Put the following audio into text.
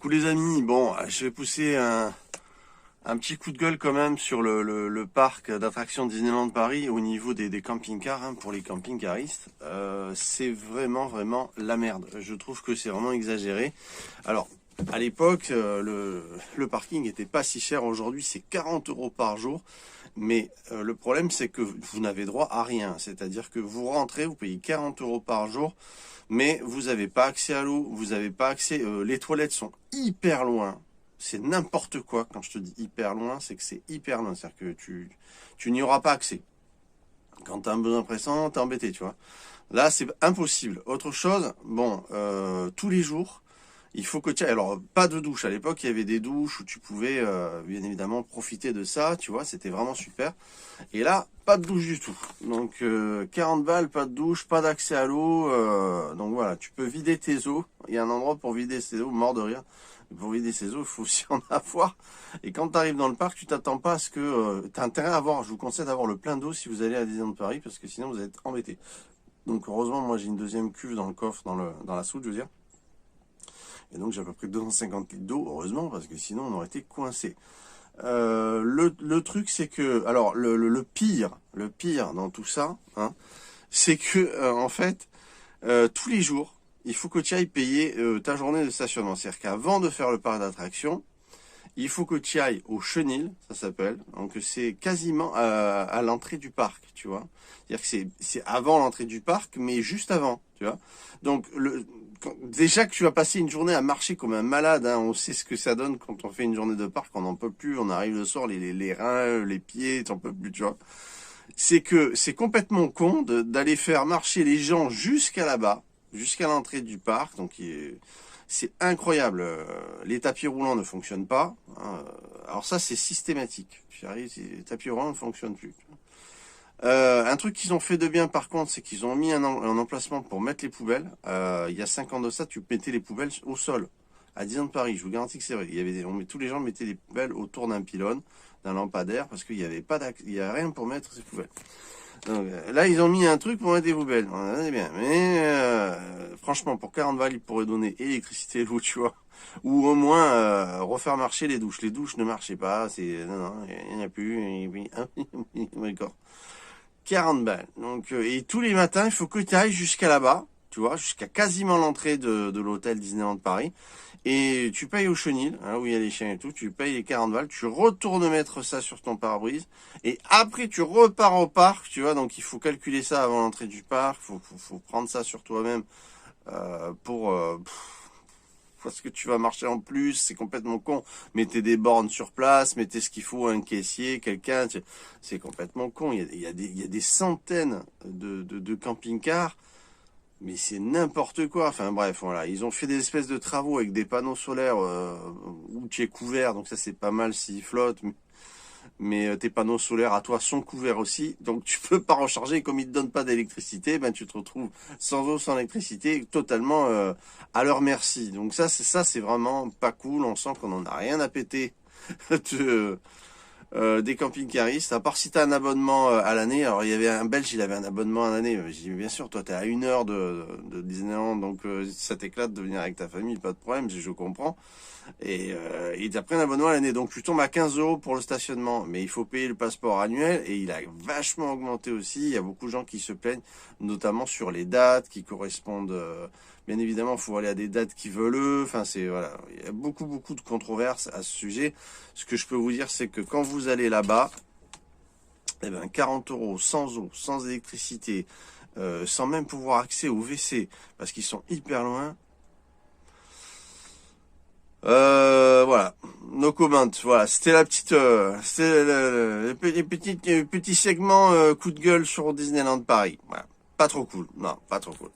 coup les amis, bon, je vais pousser un petit coup de gueule quand même sur le parc d'attractions Disneyland Paris au niveau des camping-cars, hein, pour les camping-caristes. C'est vraiment la merde. Je trouve que c'est vraiment exagéré. Alors, à l'époque, le parking était pas si cher. Aujourd'hui, c'est 40 € par jour. Mais le problème, c'est que vous n'avez droit à rien. C'est-à-dire que vous rentrez, vous payez 40 € par jour, mais vous n'avez pas accès à l'eau, vous n'avez pas accès. Les toilettes sont hyper loin. C'est n'importe quoi. Quand je te dis hyper loin, c'est que c'est hyper loin. C'est-à-dire que tu n'y auras pas accès. Quand tu as un besoin pressant, t'es embêté, tu vois. Là, c'est impossible. Autre chose, bon, tous les jours, il faut que tu... Alors, pas de douche. À l'époque, il y avait des douches où tu pouvais, bien évidemment, profiter de ça, tu vois, c'était vraiment super. Et là, pas de douche du tout. Donc, 40 balles, pas de douche, pas d'accès à l'eau. Donc voilà, tu peux vider tes eaux. Il y a un endroit pour vider ses eaux, mort de rire. Pour vider ses eaux, il faut aussi en avoir. Et quand tu arrives dans le parc, tu t'attends pas à ce que... tu as intérêt à avoir, je vous conseille d'avoir le plein d'eau si vous allez à Disneyland Paris, parce que sinon vous allez être embêté. Donc heureusement, moi j'ai une deuxième cuve dans le coffre, dans la soute, je veux dire. Et donc j'ai à peu près 250 litres d'eau, heureusement, parce que sinon on aurait été coincé. Le truc, c'est que... Alors, le pire dans tout ça, hein, c'est que, en fait, tous les jours, il faut que tu ailles payer ta journée de stationnement. C'est-à-dire qu'avant de faire le parc d'attractions, il faut que tu ailles au chenil, ça s'appelle. Donc c'est quasiment à l'entrée du parc, tu vois. C'est-à-dire que c'est avant l'entrée du parc, mais juste avant, tu vois. Donc déjà que tu vas passer une journée à marcher comme un malade, hein, on sait ce que ça donne quand on fait une journée de parc, on n'en peut plus, on arrive le soir, les reins, les pieds, t'en peux plus, tu vois. C'est que c'est complètement con d'aller faire marcher les gens jusqu'à là-bas, jusqu'à l'entrée du parc, donc c'est incroyable. Les tapis roulants ne fonctionnent pas, hein. Alors ça, c'est systématique. Les tapis roulants ne fonctionnent plus. Un truc qu'ils ont fait de bien, par contre, c'est qu'ils ont mis un emplacement pour mettre les poubelles. Il y a 5 ans de ça, tu mettais les poubelles au sol. À Disneyland Paris, je vous garantis que c'est vrai. Tous les gens mettaient les poubelles autour d'un pylône, d'un lampadaire, parce qu'il n'y avait pas il y a rien pour mettre ces poubelles. Donc, là, ils ont mis un truc pour mettre des poubelles. C'est bien. Mais franchement, pour 40 balles, ils pourraient donner électricité et l'eau, tu vois. Ou au moins refaire marcher les douches. Les douches ne marchaient pas. Non, il n'y en a plus. D'accord. 40 balles. Donc, et tous les matins, il faut que tu ailles jusqu'à là-bas, tu vois, jusqu'à quasiment l'entrée de l'hôtel Disneyland Paris. Et tu payes au chenil, hein, où il y a les chiens et tout, tu payes les 40 balles, tu retournes mettre ça sur ton pare-brise, et après tu repars au parc, tu vois, donc il faut calculer ça avant l'entrée du parc, faut prendre ça sur toi-même parce que tu vas marcher en plus, c'est complètement con. Mettez des bornes sur place, mettez ce qu'il faut, un caissier, quelqu'un, c'est complètement con. Il y a des centaines de camping-cars, mais c'est n'importe quoi. Enfin bref, voilà, ils ont fait des espèces de travaux avec des panneaux solaires où tu es couvert, donc ça c'est pas mal s'ils flottent. Mais tes panneaux solaires à toi sont couverts aussi, donc tu peux pas recharger. Comme ils te donnent pas d'électricité, ben tu te retrouves sans eau, sans électricité, totalement à leur merci. Donc c'est vraiment pas cool. On sent qu'on en a rien à péter des camping-caristes, à part si tu as un abonnement à l'année. Alors il y avait un Belge, il avait un abonnement à l'année. J'ai dit bien sûr, toi tu es à 1 heure de Disneyland, donc ça t'éclate de venir avec ta famille, pas de problème, je comprends. Et il t'a pris un abonnement à l'année, donc tu tombes à 15 € pour le stationnement, mais il faut payer le passeport annuel, et il a vachement augmenté aussi. Il y a beaucoup de gens qui se plaignent, notamment sur les dates qui correspondent. Bien évidemment, il faut aller à des dates qui veulent eux. Enfin, voilà, il y a beaucoup de controverses à ce sujet. Ce que je peux vous dire, c'est que quand vous allez là-bas, eh ben 40 € sans eau, sans électricité, sans même pouvoir accès au WC, parce qu'ils sont hyper loin. Voilà, no comment. Voilà, c'était c'était le petit segment coup de gueule sur Disneyland Paris. Voilà, pas trop cool. Non, pas trop cool.